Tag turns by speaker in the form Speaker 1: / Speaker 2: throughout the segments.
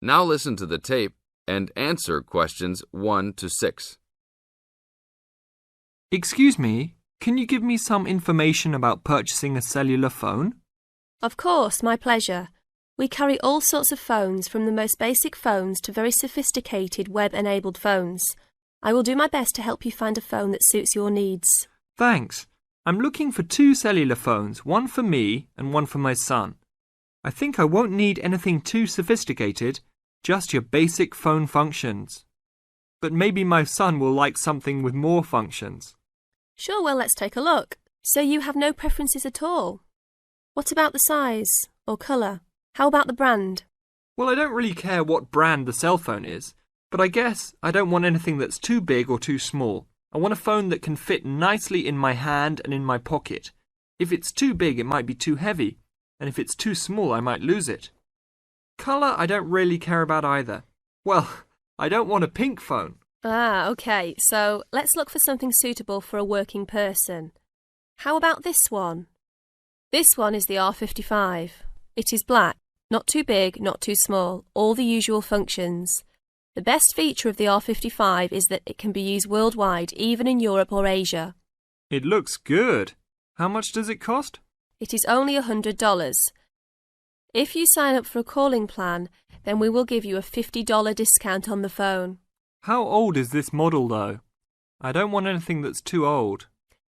Speaker 1: Now listen to the tape and answer questions 1 to 6.
Speaker 2: Excuse me, can you give me some information about purchasing a cellular phone?
Speaker 3: Of course, my pleasure. We carry all sorts of phones, from the most basic phones to very sophisticated web-enabled phones. I will do my best to help you find a phone that suits your needs.
Speaker 2: Thanks. I'm looking for 2 cellular phones, one for me and one for my son. I think I won't need anything too sophisticated, just your basic phone functions. But maybe my son will like something with more functions.
Speaker 3: Sure, well, let's take a look. So you have no preferences at all? What about the size or colour? How about the brand?
Speaker 2: Well, I don't really care what brand the cell phone is, but I guess I don't want anything that's too big or too small. I want a phone that can fit nicely in my hand and in my pocket. If it's too big, it might be too heavy, and if it's too small, I might lose it. Colour, I don't really care about either. Well, I don't want a pink phone.
Speaker 3: Ah, OK, so let's look for something suitable for a working person. How about this one? This one is the R55. It is black, not too big, not too small, all the usual functions. The best feature of the R55 is that it can be used worldwide, even in Europe or Asia.
Speaker 2: It looks good. How much does it cost?
Speaker 3: It is only $100. If you sign up for a calling plan, then we will give you a $50 discount on the phone.
Speaker 2: How old is this model, though? I don't want anything that's too old.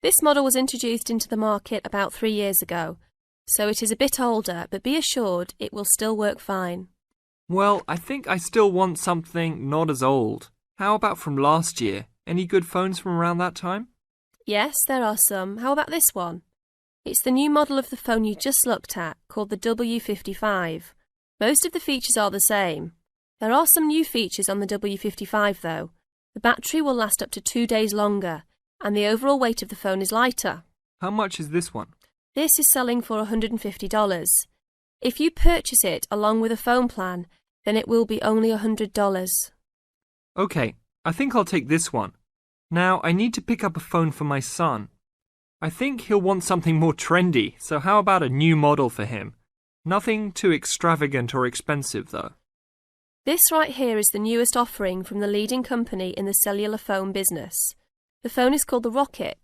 Speaker 3: This model was introduced into the market about 3 years ago, so it is a bit older, but be assured it will still work fine.
Speaker 2: Well, I think I still want something not as old. How about from last year? Any good phones from around that time?
Speaker 3: Yes, there are some. How about this one? It's the new model of the phone you just looked at, called the W55. Most of the features are the same. There are some new features on the W55 though. The battery will last up to 2 days longer, and the overall weight of the phone is lighter.
Speaker 2: How much is this one?
Speaker 3: This is selling for $150. If you purchase it along with a phone plan, then it will be only $100.
Speaker 2: OK, I think I'll take this one. Now, I need to pick up a phone for my son. I think he'll want something more trendy, so how about a new model for him? Nothing too extravagant or expensive, though.
Speaker 3: This right here is the newest offering from the leading company in the cellular phone business. The phone is called the Rocket.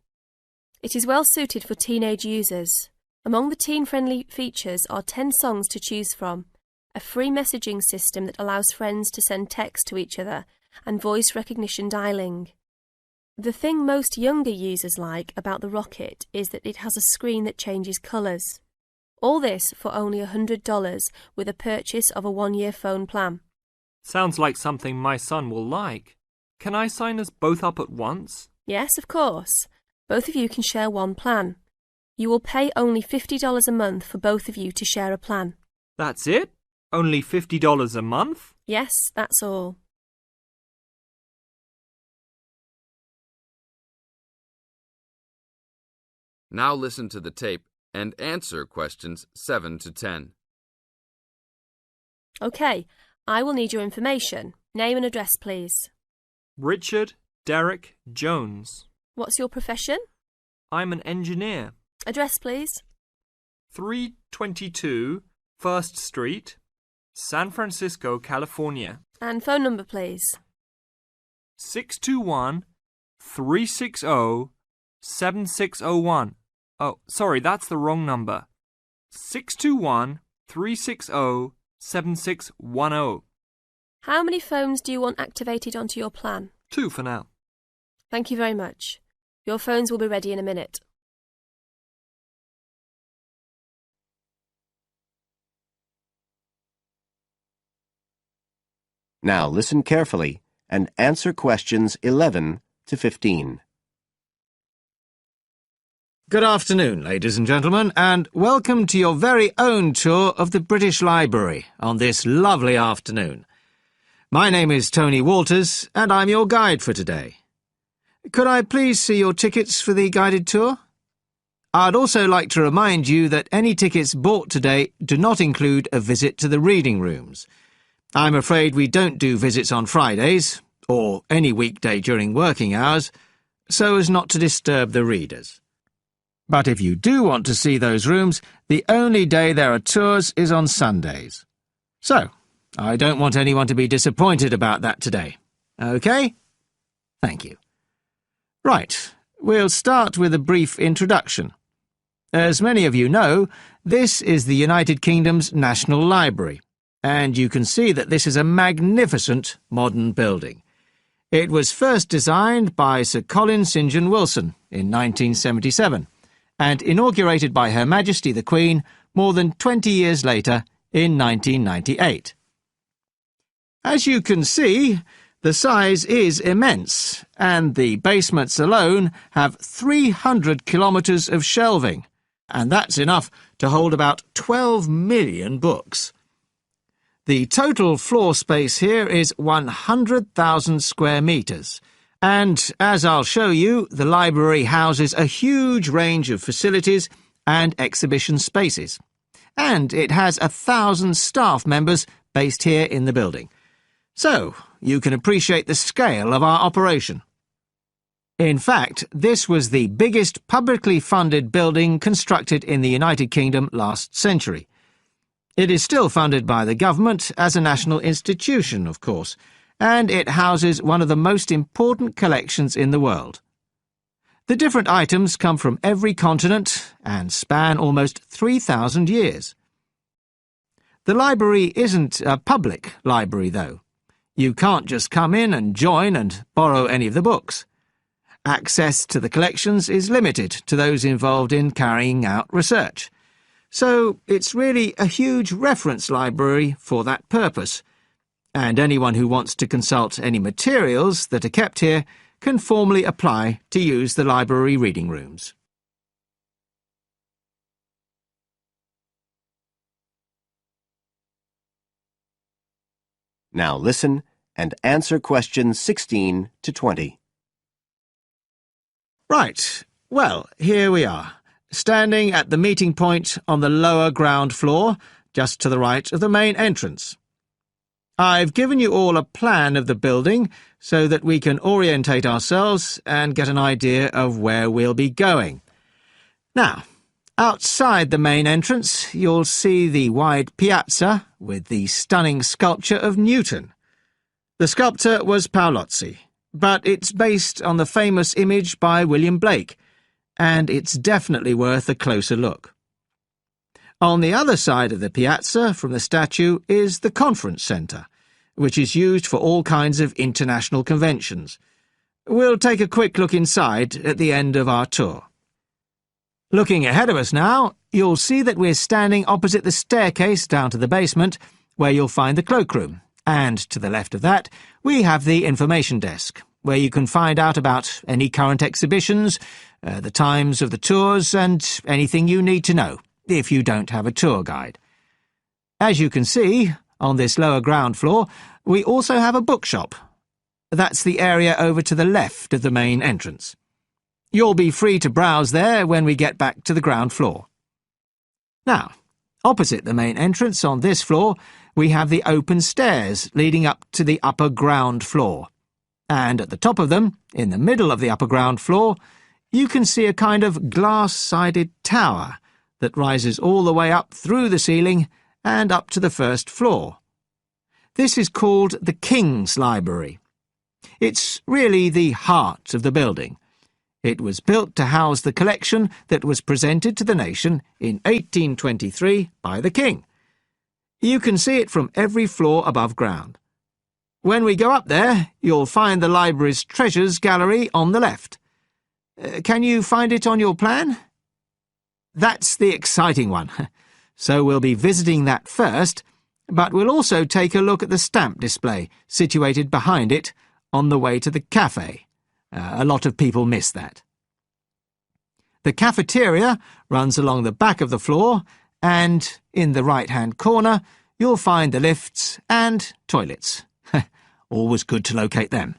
Speaker 3: It is well suited for teenage users. Among the teen-friendly features are 10 songs to choose from, a free messaging system that allows friends to send text to each other, and voice recognition dialing. The thing most younger users like about the Rocket is that it has a screen that changes colours. All this for only $100 with a purchase of a 1-year phone plan.
Speaker 2: Sounds like something my son will like. Can I sign us both up at once?
Speaker 3: Yes, of course. Both of you can share one plan. You will pay only $50 a month for both of you to share a plan.
Speaker 2: That's it? Only $50 a month?
Speaker 3: Yes, that's all.
Speaker 1: Now listen to the tape and answer questions 7 to 10.
Speaker 3: OK, I will need your information. Name and address, please.
Speaker 2: Richard Derek Jones.
Speaker 3: What's your profession?
Speaker 2: I'm an engineer.
Speaker 3: Address, please.
Speaker 2: 322 First Street, San Francisco, California.
Speaker 3: And phone number, please.
Speaker 2: 621-360-7601. Oh, sorry, that's the wrong number. 621-360-7610.
Speaker 3: How many phones do you want activated onto your plan?
Speaker 2: 2 for now.
Speaker 3: Thank you very much. Your phones will be ready in a minute.
Speaker 4: Now listen carefully and answer questions 11 to 15.
Speaker 5: Good afternoon, ladies and gentlemen, and welcome to your very own tour of the British Library on this lovely afternoon. My name is Tony Walters, and I'm your guide for today. Could I please see your tickets for the guided tour? I'd also like to remind you that any tickets bought today do not include a visit to the reading rooms. I'm afraid we don't do visits on Fridays, or any weekday during working hours, so as not to disturb the readers. But if you do want to see those rooms, the only day there are tours is on Sundays. So, I don't want anyone to be disappointed about that today. OK? Thank you. Right, we'll start with a brief introduction. As many of you know, this is the United Kingdom's National Library, and you can see that this is a magnificent modern building. It was first designed by Sir Colin St John Wilson in 1977, and inaugurated by Her Majesty the Queen more than 20 years later in 1998. As you can see, the size is immense, and the basements alone have 300 kilometres of shelving, and that's enough to hold about 12 million books. The total floor space here is 100,000 square metres, and, as I'll show you, the library houses a huge range of facilities and exhibition spaces. And it has 1,000 staff members based here in the building. So, you can appreciate the scale of our operation. In fact, this was the biggest publicly funded building constructed in the United Kingdom last century. It is still funded by the government as a national institution, of course, and it houses one of the most important collections in the world. The different items come from every continent and span almost 3,000 years. The library isn't a public library, though. You can't just come in and join and borrow any of the books. Access to the collections is limited to those involved in carrying out research. So it's really a huge reference library for that purpose, and anyone who wants to consult any materials that are kept here can formally apply to use the library reading rooms.
Speaker 4: Now listen and answer questions 16 to 20.
Speaker 5: Right, well, here we are, standing at the meeting point on the lower ground floor, just to the right of the main entrance. I've given you all a plan of the building so that we can orientate ourselves and get an idea of where we'll be going. Now, outside the main entrance, you'll see the wide piazza with the stunning sculpture of Newton. The sculptor was Paolozzi, but it's based on the famous image by William Blake, and it's definitely worth a closer look. On the other side of the piazza from the statue is the conference centre, which is used for all kinds of international conventions. We'll take a quick look inside at the end of our tour. Looking ahead of us now, you'll see that we're standing opposite the staircase down to the basement, where you'll find the cloakroom, and to the left of that, we have the information desk, where you can find out about any current exhibitions, the times of the tours, and anything you need to know, if you don't have a tour guide. As you can see, on this lower ground floor, we also have a bookshop. That's the area over to the left of the main entrance. You'll be free to browse there when we get back to the ground floor. Now, opposite the main entrance on this floor, we have the open stairs leading up to the upper ground floor. And at the top of them, in the middle of the upper ground floor, you can see a kind of glass-sided tower that rises all the way up through the ceiling and up to the first floor. This is called the King's Library. It's really the heart of the building. It was built to house the collection that was presented to the nation in 1823 by the King. You can see it from every floor above ground. When we go up there, you'll find the library's treasures gallery on the left. Can you find it on your plan? That's the exciting one. So we'll be visiting that first, but we'll also take a look at the stamp display situated behind it on the way to the cafe. A lot of people miss that. The cafeteria runs along the back of the floor, and in the right-hand corner you'll find the lifts and toilets. Always good to locate them.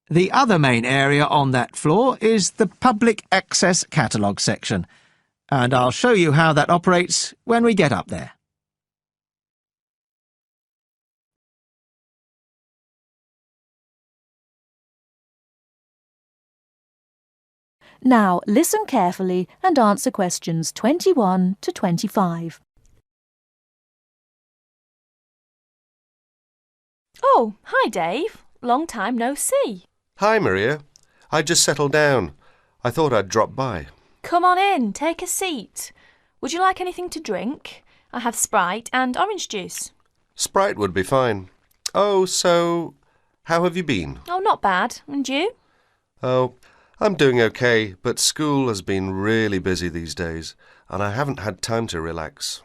Speaker 5: The other main area on that floor is the public access catalogue section, and I'll show you how that operates when we get up there.
Speaker 6: Now listen carefully and answer questions 21 to 25.
Speaker 7: Oh, hi Dave. Long time no see.
Speaker 8: Hi, Maria. I just settled down. I thought I'd drop by.
Speaker 7: Come on in, take a seat. Would you like anything to drink? I have Sprite and orange juice.
Speaker 8: Sprite would be fine. Oh, so how have you been?
Speaker 7: Oh, not bad. And you?
Speaker 8: Oh, I'm doing okay, but school has been really busy these days, and I haven't had time to relax.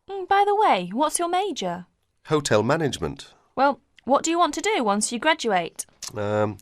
Speaker 7: By the way, what's your major?
Speaker 8: Hotel management.
Speaker 7: Well, what do you want to do once you graduate?
Speaker 8: I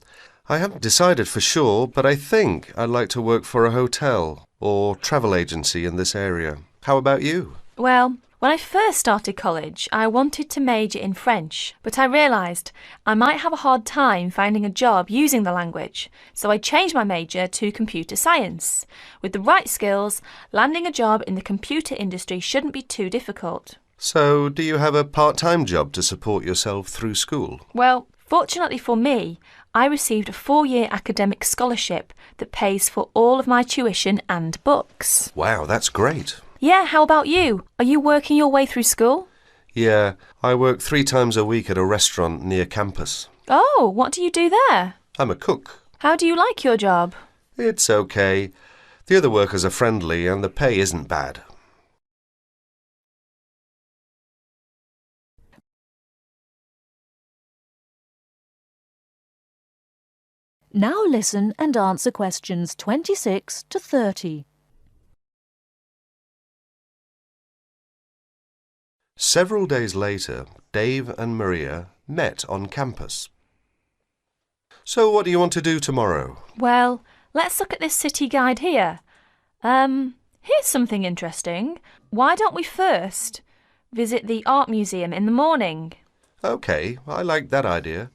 Speaker 8: haven't decided for sure, but I think I'd like to work for a hotel or travel agency in this area. How about you?
Speaker 7: Well, when I first started college, I wanted to major in French, but I realised I might have a hard time finding a job using the language, so I changed my major to computer science. With the right skills, landing a job in the computer industry shouldn't be too difficult.
Speaker 8: So, do you have a part-time job to support yourself through school?
Speaker 7: Well, fortunately for me, I received a 4-year academic scholarship that pays for all of my tuition and books.
Speaker 8: Wow, that's great.
Speaker 7: Yeah, how about you? Are you working your way through school?
Speaker 8: Yeah, I work 3 times a week at a restaurant near campus.
Speaker 7: Oh, what do you do there?
Speaker 8: I'm a cook.
Speaker 7: How do you like your job?
Speaker 8: It's okay. The other workers are friendly and the pay isn't bad.
Speaker 6: Now listen and answer questions 26 to 30.
Speaker 8: Several days later, Dave and Maria met on campus. So what do you want to do tomorrow?
Speaker 7: Well, let's look at this city guide here. Here's something interesting. Why don't we first visit the art museum in the morning?
Speaker 8: OK, I like that idea.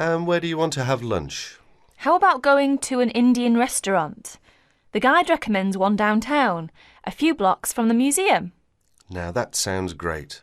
Speaker 8: And where do you want to have lunch?
Speaker 7: How about going to an Indian restaurant? The guide recommends one downtown, a few blocks from the museum.
Speaker 8: Now that sounds great.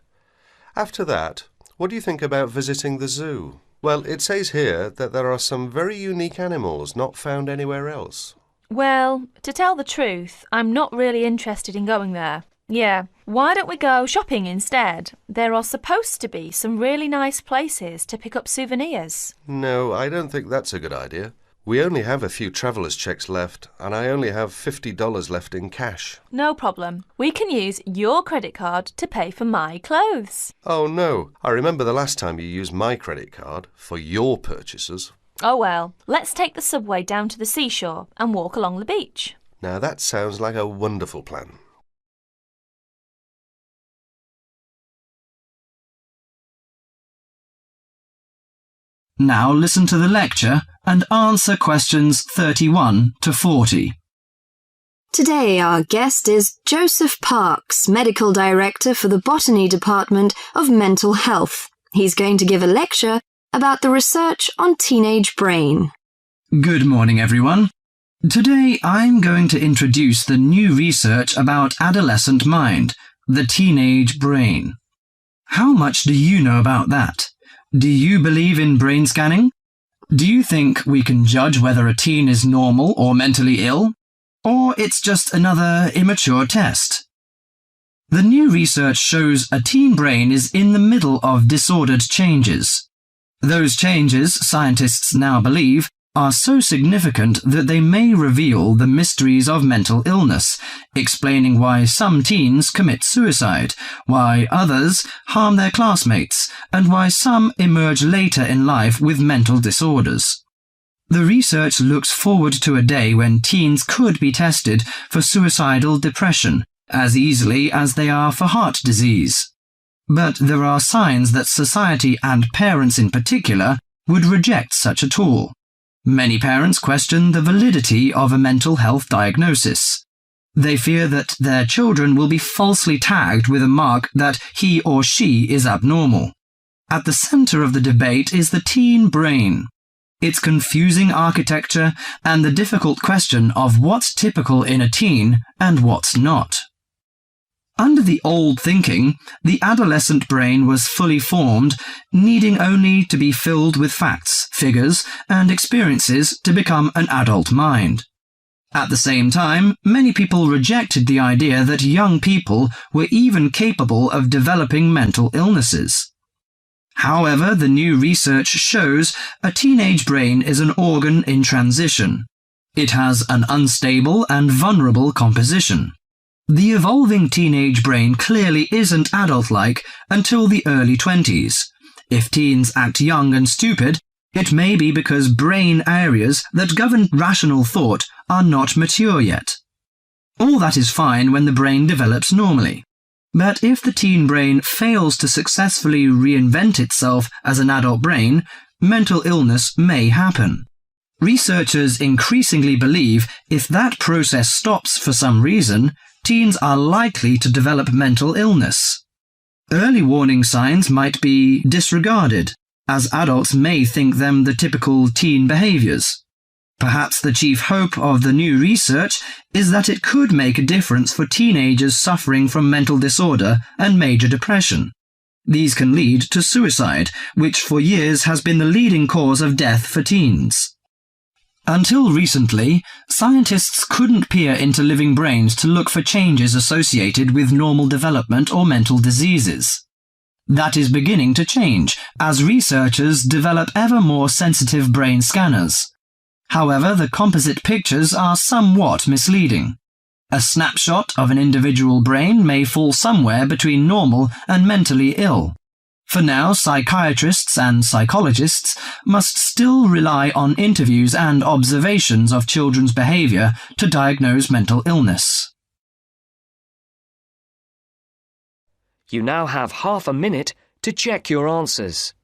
Speaker 8: After that, what do you think about visiting the zoo? Well, it says here that there are some very unique animals not found anywhere else.
Speaker 7: Well, to tell the truth, I'm not really interested in going there. Yeah, why don't we go shopping instead? There are supposed to be some really nice places to pick up souvenirs.
Speaker 8: No, I don't think that's a good idea. We only have a few traveller's checks left, and I only have $50 left in cash.
Speaker 7: No problem. We can use your credit card to pay for my clothes.
Speaker 8: Oh no, I remember the last time you used my credit card for your purchases.
Speaker 7: Oh well, let's take the subway down to the seashore and walk along the beach.
Speaker 8: Now that sounds like a wonderful plan.
Speaker 9: Now listen to the lecture and answer questions 31 to 40.
Speaker 10: Today our guest is Joseph Parks, Medical Director for the Botany Department of Mental Health. He's going to give a lecture about the research on teenage brain.
Speaker 9: Good morning, everyone. Today I'm going to introduce the new research about adolescent mind, the teenage brain. How much do you know about that? Do you believe in brain scanning? Do you think we can judge whether a teen is normal or mentally ill? Or it's just another immature test? The new research shows a teen brain is in the middle of disordered changes. Those changes, scientists now believe, are so significant that they may reveal the mysteries of mental illness, explaining why some teens commit suicide, why others harm their classmates, and why some emerge later in life with mental disorders. The research looks forward to a day when teens could be tested for suicidal depression as easily as they are for heart disease. But there are signs that society and parents in particular would reject such a tool. Many parents question the validity of a mental health diagnosis. They fear that their children will be falsely tagged with a mark that he or she is abnormal. At the center of the debate is the teen brain, its confusing architecture, and the difficult question of what's typical in a teen and what's not. Under the old thinking, the adolescent brain was fully formed, needing only to be filled with facts, figures, and experiences to become an adult mind. At the same time, many people rejected the idea that young people were even capable of developing mental illnesses. However, the new research shows a teenage brain is an organ in transition. It has an unstable and vulnerable composition. The evolving teenage brain clearly isn't adult-like until the early 20s. If teens act young and stupid, it may be because brain areas that govern rational thought are not mature yet. All that is fine when the brain develops normally. But if the teen brain fails to successfully reinvent itself as an adult brain, mental illness may happen. Researchers increasingly believe if that process stops for some reason, teens are likely to develop mental illness. Early warning signs might be disregarded, as adults may think them the typical teen behaviors. Perhaps the chief hope of the new research is that it could make a difference for teenagers suffering from mental disorder and major depression. These can lead to suicide, which for years has been the leading cause of death for teens. Until recently, scientists couldn't peer into living brains to look for changes associated with normal development or mental diseases. That is beginning to change as researchers develop ever more sensitive brain scanners. However, the composite pictures are somewhat misleading. A snapshot of an individual brain may fall somewhere between normal and mentally ill. For now, psychiatrists and psychologists must still rely on interviews and observations of children's behavior to diagnose mental illness.
Speaker 11: You now have half a minute to check your answers.